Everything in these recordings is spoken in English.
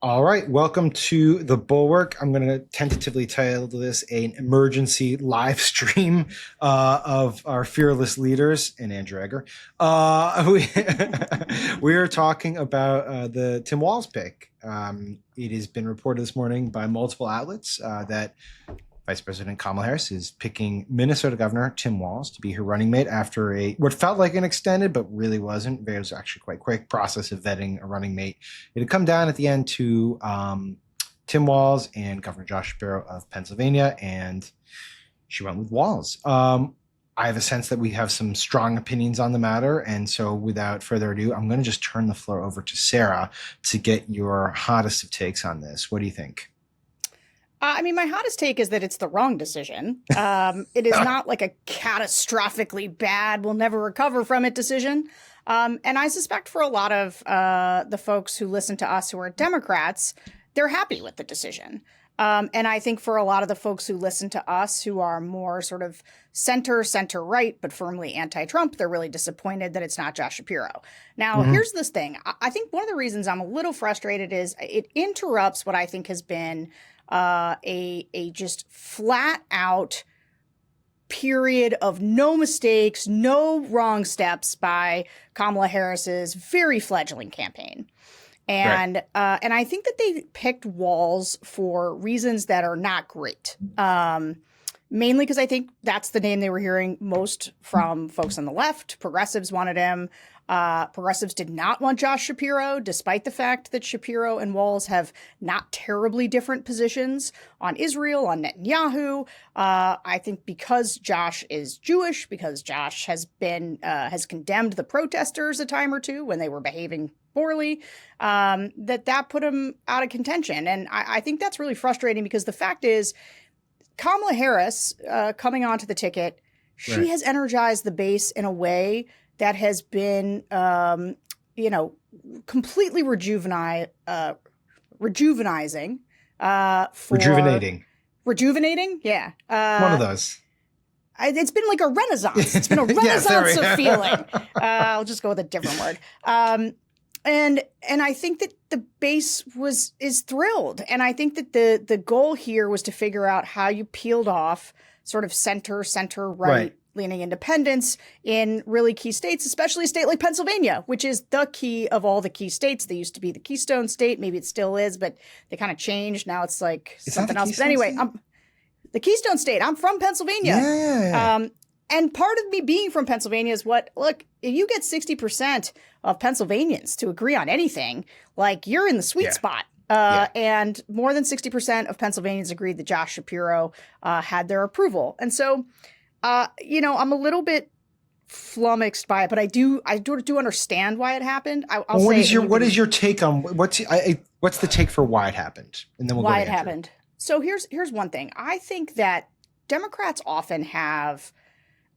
All right, welcome to the Bulwark. I'm going to tentatively title this an emergency live stream of our fearless leaders and Andrew Egger. We are talking about the Tim Walz pick. It has been reported this morning by multiple outlets that Vice President Kamala Harris is picking Minnesota Governor Tim Walz to be her running mate after what felt like an extended, but really wasn't. It was actually quite quick process of vetting a running mate. It had come down at the end to Tim Walz and Governor Josh Shapiro of Pennsylvania, and she went with Walz. I have a sense that we have some strong opinions on the matter, and so without further ado, I'm going to just turn the floor over to Sarah to get your hottest of takes on this. What do you think? My hottest take is that it's the wrong decision. It is not like a catastrophically bad, we'll never recover from it decision. And I suspect for a lot of the folks who listen to us who are Democrats, they're happy with the decision. And I think for a lot of the folks who listen to us who are more sort of center-right, but firmly anti-Trump, they're really disappointed that it's not Josh Shapiro. Now, here's this thing. I think one of the reasons I'm a little frustrated is it interrupts what I think has been a just flat out period of no mistakes, no wrong steps by Kamala Harris's very fledgling campaign. And right. And I think that they picked Walz for reasons that are not great. Mainly because I think that's the name they were hearing most from folks on the left. Progressives wanted him. Progressives did not want Josh Shapiro, despite the fact that Shapiro and Walz have not terribly different positions on Israel, on Netanyahu. I think because Josh is Jewish, because Josh has condemned the protesters a time or two when they were behaving poorly, that put him out of contention. And I think that's really frustrating because the fact is, Kamala Harris coming onto the ticket, she has energized the base in a way that has been, completely rejuvenating. Rejuvenating? Yeah. One of those. It's been like a renaissance. It's been a renaissance of feeling. I'll just go with a different word. And I think that the base is thrilled. And I think that the goal here was to figure out how you peeled off sort of center-right leaning independents in really key states, especially a state like Pennsylvania, which is the key of all the key states. They used to be the Keystone State. Maybe it still is, but they kind of changed. Now it's like something else. But anyway, the Keystone State. I'm from Pennsylvania. Yeah. And part of me being from Pennsylvania is look, if you get 60% of Pennsylvanians to agree on anything, like you're in the sweet spot. And more than 60% of Pennsylvanians agreed that Josh Shapiro had their approval. And so, I'm a little bit flummoxed by it, but I do understand why it happened. What is your take on what's the take for why it happened? And then we'll why go it happened. So here's one thing. I think that Democrats often have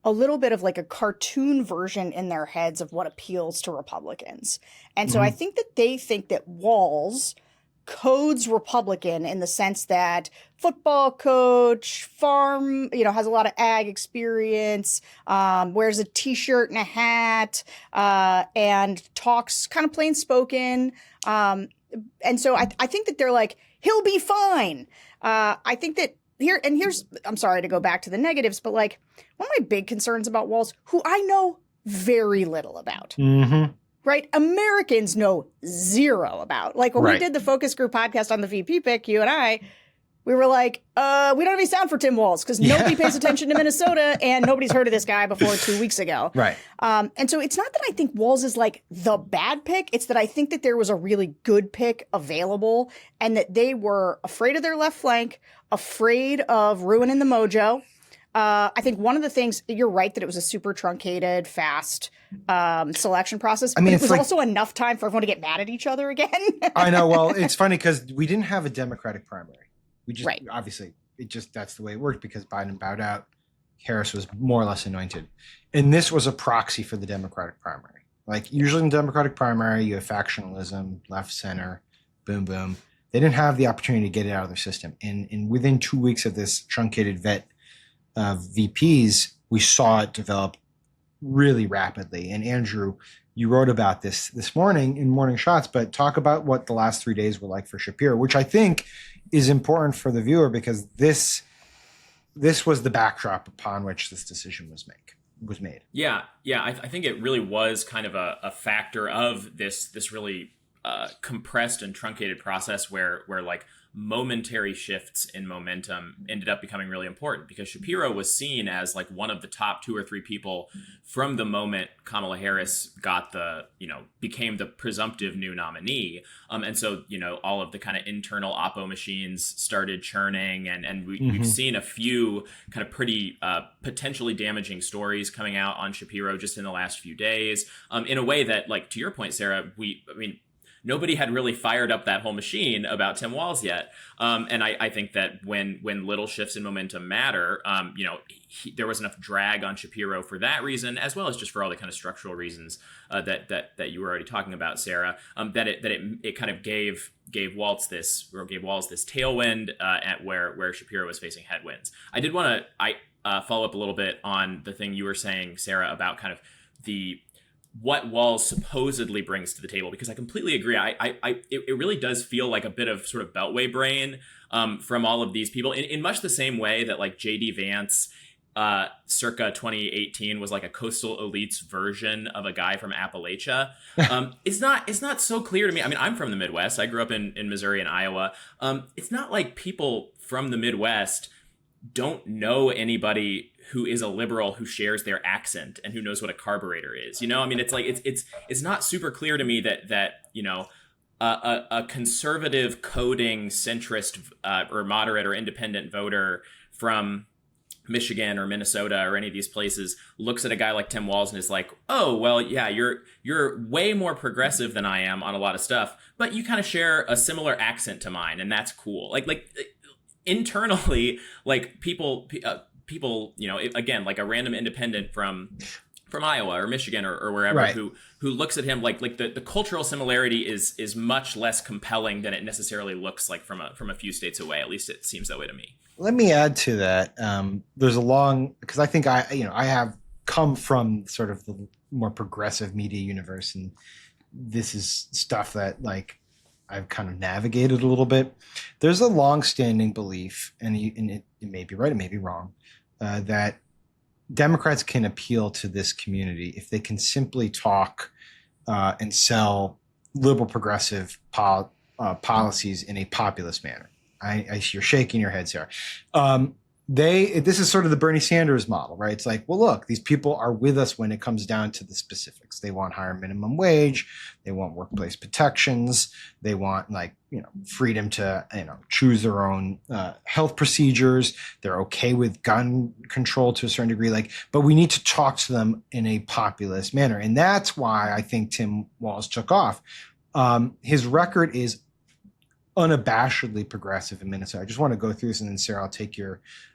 a little bit of like a cartoon version in their heads of what appeals to Republicans. And so I think that they think that Walz codes Republican in the sense that football coach, farm, has a lot of ag experience, wears a t-shirt and a hat, and talks kind of plain spoken. And so I think that they're like, he'll be fine. I think that here's, I'm sorry to go back to the negatives, but like one of my big concerns about Walz, who I know very little about. Right? Americans know zero about. Like when we did the focus group podcast on the VP pick, you and I, we were like, we don't have any sound for Tim Walz because nobody pays attention to Minnesota and nobody's heard of this guy before 2 weeks ago. Right. And so it's not that I think Walz is like the bad pick. It's that I think that there was a really good pick available and that they were afraid of their left flank, afraid of ruining the mojo. I think one of the things, you're right that it was a super truncated, fast selection process. But it was also enough time for everyone to get mad at each other again. I know. Well, it's funny because we didn't have a Democratic primary. We just obviously that's the way it worked because Biden bowed out. Harris was more or less anointed. And this was a proxy for the Democratic primary. Like usually in the Democratic primary, you have factionalism, left, center, boom, boom. They didn't have the opportunity to get it out of their system. And within 2 weeks of this truncated vet VPs, we saw it develop really rapidly. And Andrew You wrote about this morning in Morning Shots, but talk about what the last 3 days were like for Shapiro, which I think is important for the viewer because this was the backdrop upon which this decision was made. Yeah. I think it really was kind of a factor of this really compressed and truncated process where like momentary shifts in momentum ended up becoming really important because Shapiro was seen as like one of the top 2 or 3 people from the moment Kamala Harris got became the presumptive new nominee. And so, all of the kind of internal oppo machines started churning and we've seen a few kind of pretty potentially damaging stories coming out on Shapiro just in the last few days, in a way that, like, to your point, Sarah, nobody had really fired up that whole machine about Tim Walz yet. And I think that when little shifts in momentum matter, there was enough drag on Shapiro for that reason, as well as just for all the kind of structural reasons that you were already talking about, Sarah, that it kind of gave Walz this tailwind at where Shapiro was facing headwinds. I did want to follow up a little bit on the thing you were saying, Sarah, about kind of what Walz supposedly brings to the table, because I completely agree. It really does feel like a bit of sort of Beltway brain from all of these people in much the same way that like J.D. Vance circa 2018 was like a coastal elites version of a guy from Appalachia. It's not so clear to me. I mean, I'm from the Midwest. I grew up in Missouri and Iowa. It's not like people from the Midwest don't know anybody who is a liberal who shares their accent and who knows what a carburetor is. I mean, it's like it's not super clear to me that a conservative coding centrist or moderate or independent voter from Michigan or Minnesota or any of these places looks at a guy like Tim Walz and is like, oh, well, yeah, you're way more progressive than I am on a lot of stuff, but you kind of share a similar accent to mine, and that's cool. Like internally, like people, again, like a random independent from Iowa or Michigan or wherever, right, who looks at him like the cultural similarity is much less compelling than it necessarily looks like from a few states away. At least it seems that way to me. Let me add to that. There's because I think I have come from sort of the more progressive media universe, and this is stuff that like I've kind of navigated a little bit. There's a long-standing belief, and it may be right, it may be wrong, that Democrats can appeal to this community if they can simply talk and sell liberal progressive policies in a populist manner. You're shaking your head, Sarah. This is sort of the Bernie Sanders model, right? It's like, well, look, these people are with us when it comes down to the specifics. They want higher minimum wage. They want workplace protections. They want freedom to, choose their own health procedures. They're okay with gun control to a certain degree. But we need to talk to them in a populist manner. And that's why I think Tim Walz took off. His record is unabashedly progressive in Minnesota. I just want to go through this, and then Sarah, I'll take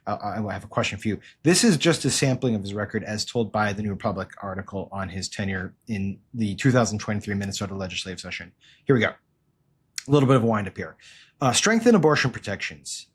I have a question for you. This is just a sampling of his record as told by the New Republic article on his tenure in the 2023 Minnesota legislative session. Here we go. A little bit of a wind up here. Strengthen abortion protections,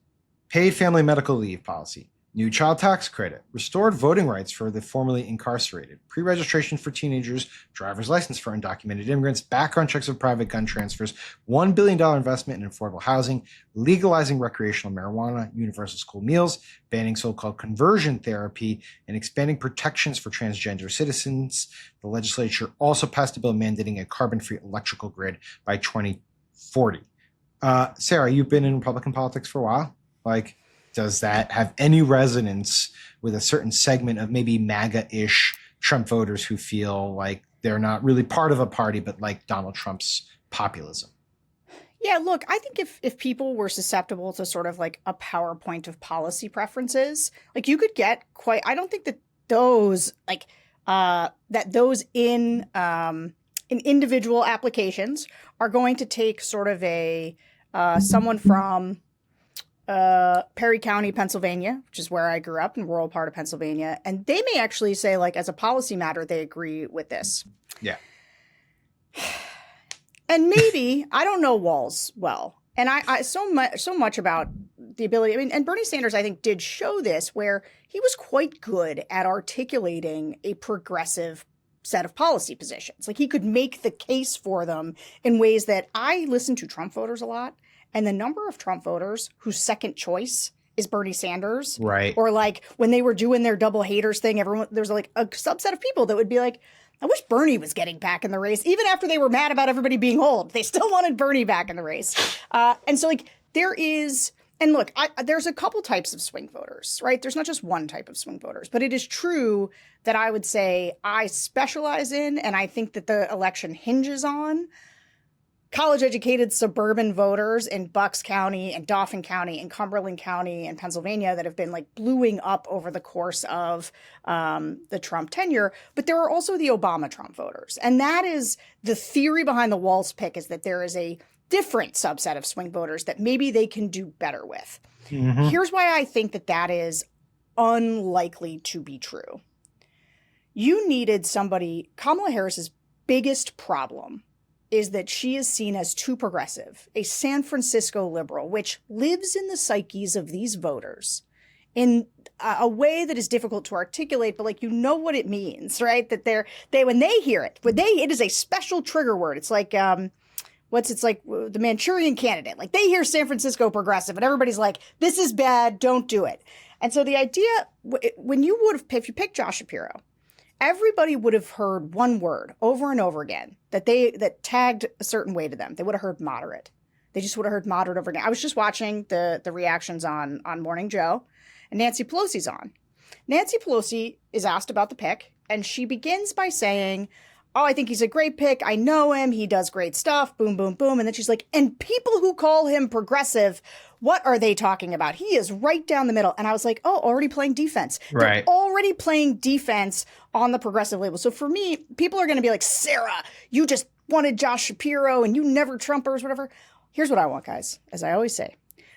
paid family medical leave policy, new child tax credit, restored voting rights for the formerly incarcerated, pre-registration for teenagers, driver's license for undocumented immigrants, background checks of private gun transfers, $1 billion investment in affordable housing, legalizing recreational marijuana, universal school meals, banning so-called conversion therapy, and expanding protections for transgender citizens. The legislature also passed a bill mandating a carbon-free electrical grid by 2040. Sarah, you've been in Republican politics for a while. Does that have any resonance with a certain segment of maybe MAGA-ish Trump voters who feel like they're not really part of a party, but like Donald Trump's populism? Yeah, look, I think if people were susceptible to sort of like a PowerPoint of policy preferences, you could get I don't think that those in individual applications are going to take sort of someone from Perry County, Pennsylvania, which is where I grew up, in rural part of Pennsylvania. And they may actually say, as a policy matter, they agree with this. Yeah. And maybe, I don't know Walz well. And I so much about the ability, and Bernie Sanders, I think, did show this, where he was quite good at articulating a progressive set of policy positions. Like he could make the case for them in ways that I listen to Trump voters a lot. And the number of Trump voters whose second choice is Bernie Sanders. Right. Or like when they were doing their double haters thing, there's like a subset of people that would be like, I wish Bernie was getting back in the race. Even after they were mad about everybody being old, they still wanted Bernie back in the race. And so like there is, and look, there's a couple types of swing voters, right? There's not just one type of swing voters, but it is true that I would say I specialize in, and I think that the election hinges on college-educated suburban voters in Bucks County and Dauphin County and Cumberland County and Pennsylvania that have been like bluing up over the course of the Trump tenure. But there are also the Obama Trump voters. And that is the theory behind the Walz pick, is that there is a different subset of swing voters that maybe they can do better with. Mm-hmm. Here's why I think that that is unlikely to be true. You needed somebody, Kamala Harris's biggest problem is that she is seen as too progressive, a San Francisco liberal, which lives in the psyches of these voters in a way that is difficult to articulate, but like, you know what it means, right? That they when they hear it, it is a special trigger word. It's like, it's like the Manchurian Candidate. Like they hear San Francisco progressive and everybody's like, this is bad, don't do it. And so the idea, if you pick Josh Shapiro, everybody would have heard one word over and over again that tagged a certain way to them. They would have heard moderate. They just would have heard moderate over again. I was just watching the reactions on Morning Joe, and Nancy Pelosi's on. Nancy Pelosi is asked about the pick, and she begins by saying, oh, I think he's a great pick. I know him. He does great stuff. Boom, boom, boom. And then she's like, and people who call him progressive, what are they talking about? He is right down the middle. And I was like, oh, already playing defense. Right. They're already playing defense on the progressive label. So for me, people are going to be like, Sarah, you just wanted Josh Shapiro and you never Trumpers, whatever. Here's what I want, guys. As I always say,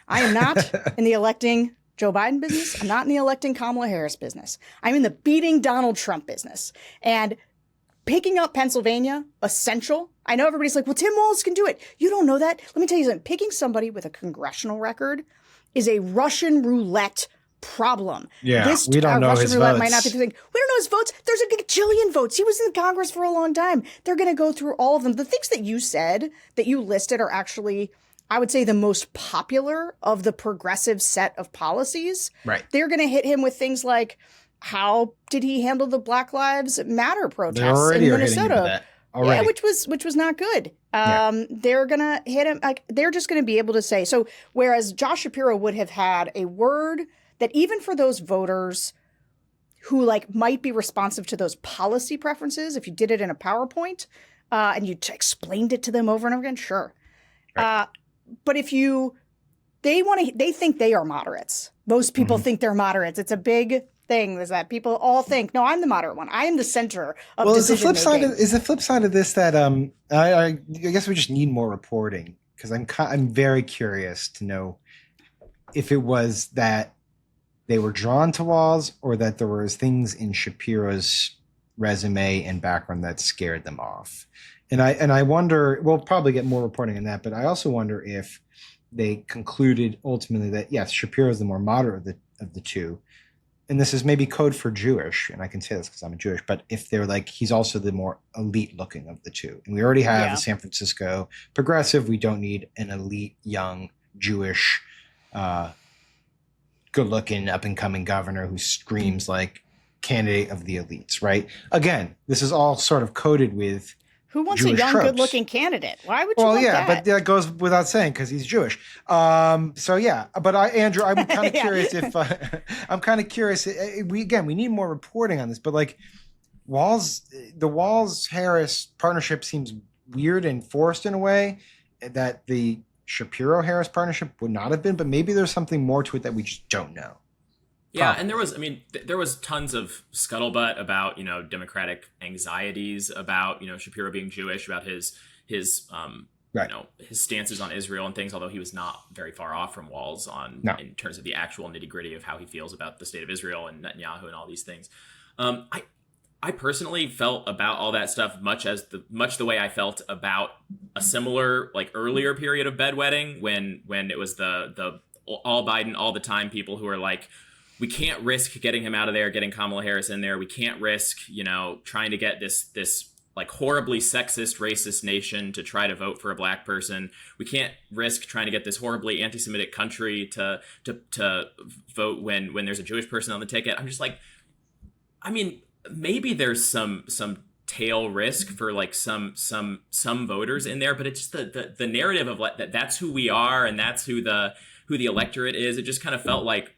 I am not in the electing Joe Biden business. I'm not in the electing Kamala Harris business. I'm in the beating Donald Trump business. And picking up Pennsylvania, essential. I know everybody's like, well, Tim Walz can do it. You don't know that. Let me tell you something. Picking somebody with a congressional record is a Russian roulette problem. Yeah, we don't know Russian his roulette votes. might not be the thing. We don't know his votes. There's a gajillion votes. He was in Congress for a long time. They're going to go through all of them. The things that you said, that you listed, are actually, I would say, the most popular of the progressive set of policies. Right. They're going to hit him with things like, how did he handle the Black Lives Matter protests in Minnesota? Yeah, which was not good. They're gonna hit him, like they're just gonna be able to say so. Whereas Josh Shapiro would have had a word that even for those voters who like might be responsive to those policy preferences, if you did it in a PowerPoint and you explained it to them over and over again, sure. Right. But if they think they are moderates. Most people think they're moderates. It's a big thing is that people all think, no, I'm the moderate one. I am the center of decision making. Is the flip side of this that I guess we just need more reporting, because I'm very curious to know if it was that they were drawn to Walz or that there was things in Shapiro's resume and background that scared them off. And I wonder, we'll probably get more reporting on that, but I also wonder if they concluded ultimately that yes, Shapiro is the more moderate of the two. And this is maybe code for Jewish, and I can say this because I'm Jewish, but if they're like, he's also the more elite looking of the two. And we already have the San Francisco progressive. We don't need an elite, young, Jewish, good looking, up and coming governor who screams like candidate of the elites, right? Again, this is all sort of coded with who wants Jewish a young, tropes. good-looking candidate? Why would you want that? But that goes without saying because he's Jewish. But Andrew, I'm kind of curious if I'm kind of curious. We need more reporting on this. But like the Walz-Harris partnership seems weird and forced in a way that the Shapiro-Harris partnership would not have been. But maybe there's something more to it that we just don't know. Yeah, and there was tons of scuttlebutt about, Democratic anxieties about, Shapiro being Jewish, about his his stances on Israel and things, although he was not very far off from Walz in terms of the actual nitty-gritty of how he feels about the state of Israel and Netanyahu and all these things. I personally felt about all that stuff much the way I felt about a similar like earlier period of bedwetting when it was the all Biden all the time people who are like, we can't risk getting him out of there, getting Kamala Harris in there. We can't risk, trying to get this like horribly sexist, racist nation to try to vote for a black person. We can't risk trying to get this horribly anti-Semitic country to vote when there's a Jewish person on the ticket. I'm just like, I mean, maybe there's some tail risk for like some voters in there, but it's just the narrative of like that's who we are and that's who the electorate is. It just kind of felt like,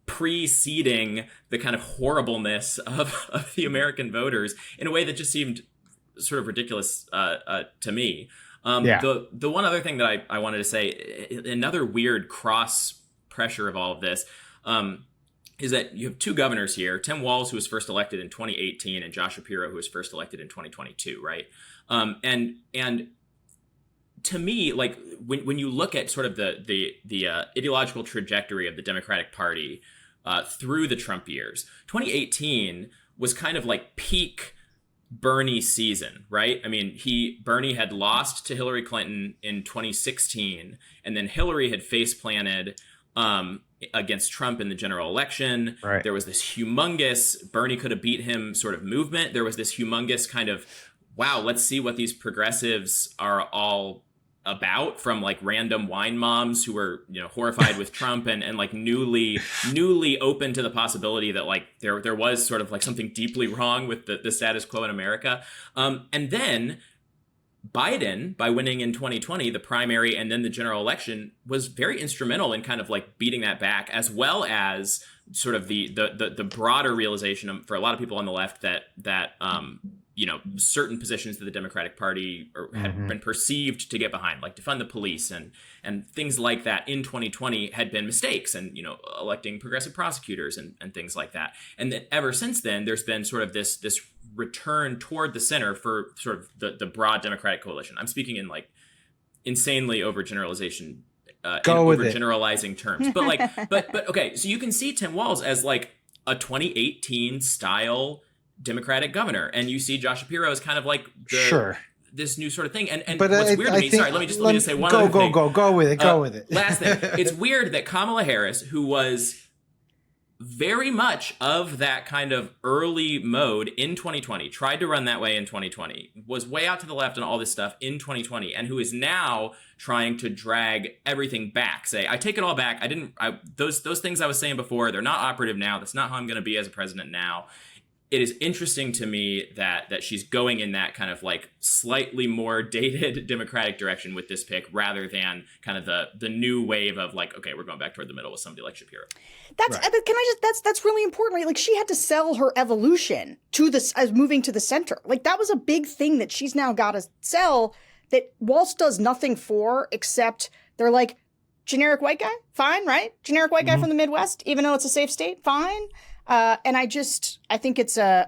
preceding the kind of horribleness of the American voters in a way that just seemed sort of ridiculous to me. The one other thing that I wanted to say, another weird cross pressure of all of this, is that you have two governors here, Tim Walz, who was first elected in 2018, and Josh Shapiro, who was first elected in 2022, right? And to me, like when you look at sort of the ideological trajectory of the Democratic Party through the Trump years, 2018 was kind of like peak Bernie season, right? I mean, Bernie had lost to Hillary Clinton in 2016, and then Hillary had face planted against Trump in the general election. Right. There was this humongous Bernie could have beat him sort of movement. There was this humongous kind of, wow, let's see what these progressives are all about, from like random wine moms who were horrified with Trump and like newly open to the possibility that like there was sort of like something deeply wrong with the status quo in America. And then Biden, by winning in 2020 the primary and then the general election, was very instrumental in kind of like beating that back, as well as sort of the broader realization for a lot of people on the left that certain positions that the Democratic Party had been perceived to get behind, like defund the police and things like that in 2020 had been mistakes, and electing progressive prosecutors and things like that. And that ever since then, there's been sort of this return toward the center for sort of the broad Democratic coalition. I'm speaking in like insanely overgeneralizing terms, but okay. So you can see Tim Walz as like a 2018 style Democratic governor, and you see Josh Shapiro as kind of like this new sort of thing. And but what's weird to me, sorry, let me just say one other thing. Go with it. Last thing, it's weird that Kamala Harris, who was very much of that kind of early mode in 2020, tried to run that way in 2020, was way out to the left and all this stuff in 2020, and who is now trying to drag everything back. Say, I take it all back. Those things I was saying before, they're not operative now. That's not how I'm going to be as a president now. It is interesting to me that she's going in that kind of like slightly more dated Democratic direction with this pick, rather than kind of the new wave of like, okay, we're going back toward the middle with somebody like Shapiro. That's really important, right? Like, she had to sell her evolution to this as moving to the center. Like, that was a big thing that she's now got to sell, that Walz does nothing for, except they're like, generic white guy, fine, right? Generic white guy from the Midwest, even though it's a safe state, fine. And I just think it's a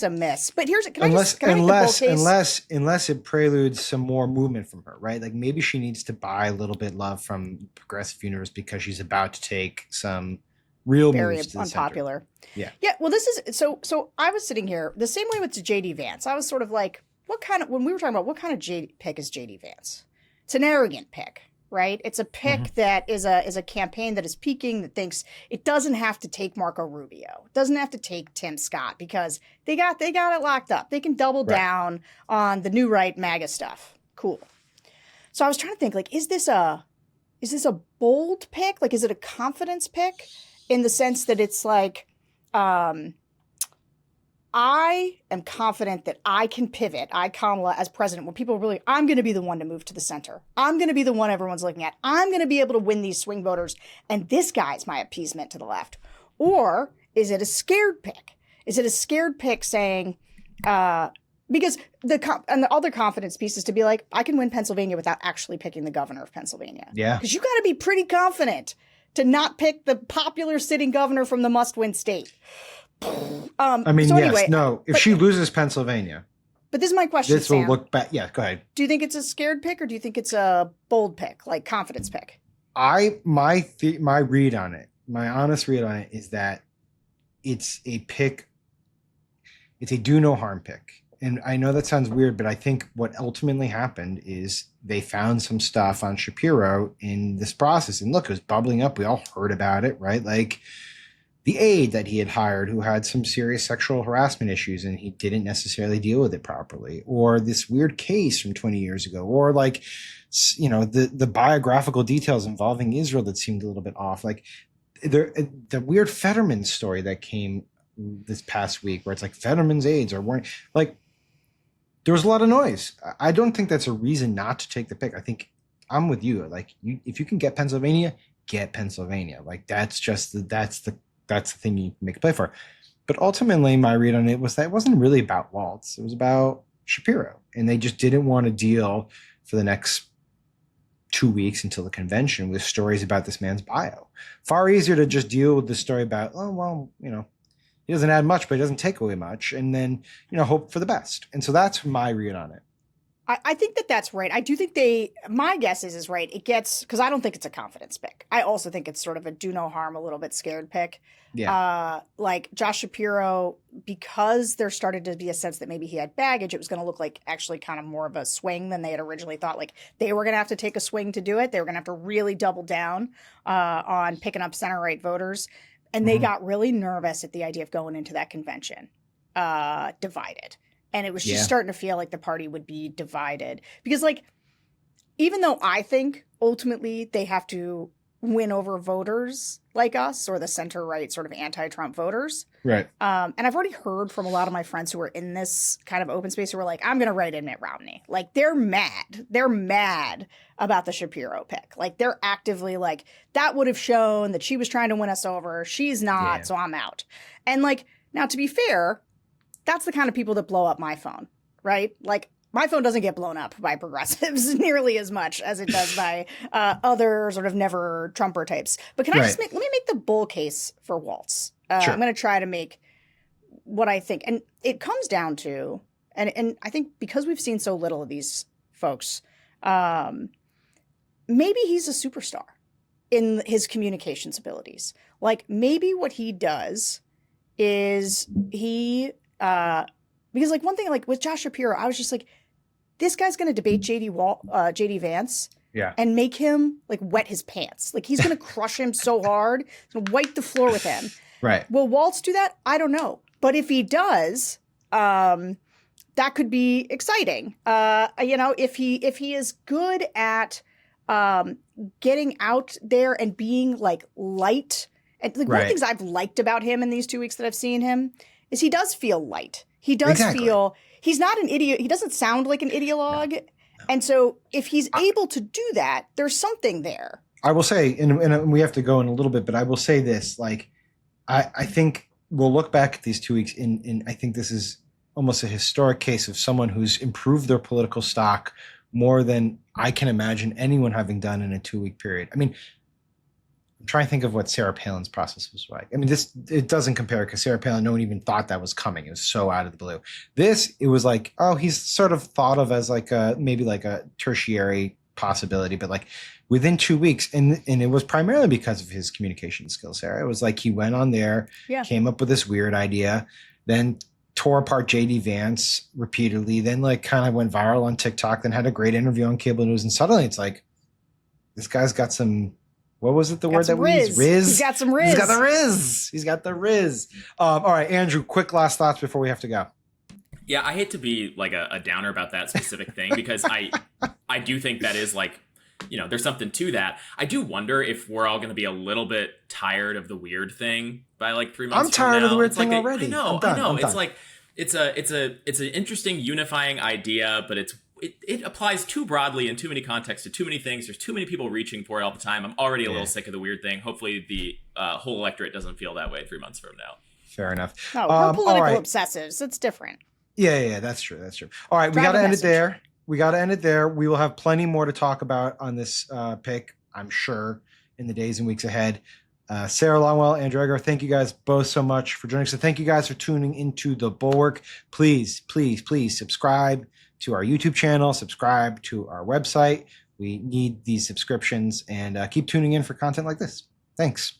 miss. But here's unless it preludes some more movement from her, right? Like, maybe she needs to buy a little bit love from progressive universe because she's about to take some real very moves to the unpopular. Center. Yeah. Well, this is so. I was sitting here the same way with JD Vance. I was sort of like, when we were talking about what kind of pick is JD Vance? It's an arrogant pick. Right? It's a pick that is a campaign that is peaking, that thinks it doesn't have to take Marco Rubio. It doesn't have to take Tim Scott, because they got it locked up. They can double down on the new right MAGA stuff. Cool. So I was trying to think, like, is this a bold pick? Like, is it a confidence pick, in the sense that it's like, I am confident that I can pivot, Kamala, as president, when people really, I'm going to be the one to move to the center. I'm going to be the one everyone's looking at. I'm going to be able to win these swing voters, and this guy's my appeasement to the left. Or is it a scared pick? Is it a scared pick saying, because the other confidence piece is to be like, I can win Pennsylvania without actually picking the governor of Pennsylvania. Yeah. Because you got to be pretty confident to not pick the popular sitting governor from the must-win state. If she loses Pennsylvania. But this is my question, this will Sam. look back. Yeah, go ahead. Do you think it's a scared pick, or do you think it's a bold pick, like confidence pick? My read on it, my honest read on it, is that it's a pick. It's a do no harm pick. and I know that sounds weird, but I think what ultimately happened is they found some stuff on Shapiro in this process. And look, it was bubbling up. We all heard about it, right? Like the aide that he had hired who had some serious sexual harassment issues and he didn't necessarily deal with it properly, or this weird case from 20 years ago, or like, you know, the biographical details involving Israel that seemed a little bit off. Like the weird Fetterman story that came this past week where it's like Fetterman's aides are wearing, like, there was a lot of noise. I don't think that's a reason not to take the pick. I think I'm with you. Like, if you can get Pennsylvania, get Pennsylvania. Like, that's the thing you make a play for. But ultimately, my read on it was that it wasn't really about Walz. It was about Shapiro. And they just didn't want to deal for the next 2 weeks until the convention with stories about this man's bio. Far easier to just deal with the story about, oh, well, you know, he doesn't add much, but he doesn't take away much. And then, you know, hope for the best. And so that's my read on it. I think that's right. I do think my guess is right. It gets, because I don't think it's a confidence pick. I also think it's sort of a do no harm, a little bit scared pick. Yeah. Like Josh Shapiro, because there started to be a sense that maybe he had baggage, it was going to look like actually kind of more of a swing than they had originally thought. Like they were going to have to take a swing to do it. They were going to have to really double down on picking up center-right voters. And they got really nervous at the idea of going into that convention divided. And it was just starting to feel like the party would be divided. Because, like, even though I think ultimately they have to win over voters like us or the center-right sort of anti-Trump voters. Right. And I've already heard from a lot of my friends who are in this kind of open space who are like, I'm going to write in Mitt Romney. Like, they're mad. They're mad about the Shapiro pick. Like, they're actively like, that would have shown that she was trying to win us over. She's not, so I'm out. And, like, now to be fair, that's the kind of people that blow up my phone, right? Like, my phone doesn't get blown up by progressives nearly as much as it does by other sort of never Trumper types. But can I just let me make the bull case for Walz. Sure. I'm going to try to make what I think. And it comes down to, and I think because we've seen so little of these folks, maybe he's a superstar in his communications abilities. Like, maybe what he does is because, like, one thing, like, with Josh Shapiro, I was just like, this guy's going to debate JD Vance and make him, like, wet his pants. Like, he's going to crush him so hard, he's going to wipe the floor with him. Right. Will Walz do that? I don't know. But if he does, that could be exciting. You know, if he is good at getting out there and being, like, light. And, like, one of the things I've liked about him in these 2 weeks that I've seen him is he does feel light. He does feel he's not an idiot. He doesn't sound like an ideologue. No. And so if he's able to do that, there's something there. I will say, and we have to go in a little bit, but I will say this, like, I think we'll look back at these 2 weeks and I think this is almost a historic case of someone who's improved their political stock more than I can imagine anyone having done in a 2 week period. I mean, I'm trying to think of what Sarah Palin's process was like. I mean, it doesn't compare because Sarah Palin, no one even thought that was coming. It was so out of the blue. It was like, oh, he's sort of thought of as like maybe like a tertiary possibility, but like within 2 weeks, and it was primarily because of his communication skills, Sarah. It was like he went on there, came up with this weird idea, then tore apart JD Vance repeatedly, then like kind of went viral on TikTok, then had a great interview on cable news, and suddenly it's like, this guy's got some. What was it? The word that we used? Riz. He's got some riz. He's got the riz. He's got the riz. All right, Andrew, quick last thoughts before we have to go. Yeah, I hate to be like a downer about that specific thing because I do think that is like, you know, there's something to that. I do wonder if we're all going to be a little bit tired of the weird thing by like 3 months. I'm tired of the weird it's thing like already. I know. It's like it's an interesting unifying idea, but it applies too broadly in too many contexts to too many things. There's too many people reaching for it all the time. I'm already a little sick of the weird thing. Hopefully the whole electorate doesn't feel that way 3 months from now. Fair enough. No, we're political obsessives. It's different. Yeah, that's true. All right, we got to end it there. We will have plenty more to talk about on this pick, I'm sure, in the days and weeks ahead. Sarah Longwell, Andrew Egger, thank you guys both so much for joining us. So thank you guys for tuning into The Bulwark. Please subscribe to our YouTube channel, subscribe to our website. We need these subscriptions, and keep tuning in for content like this. Thanks.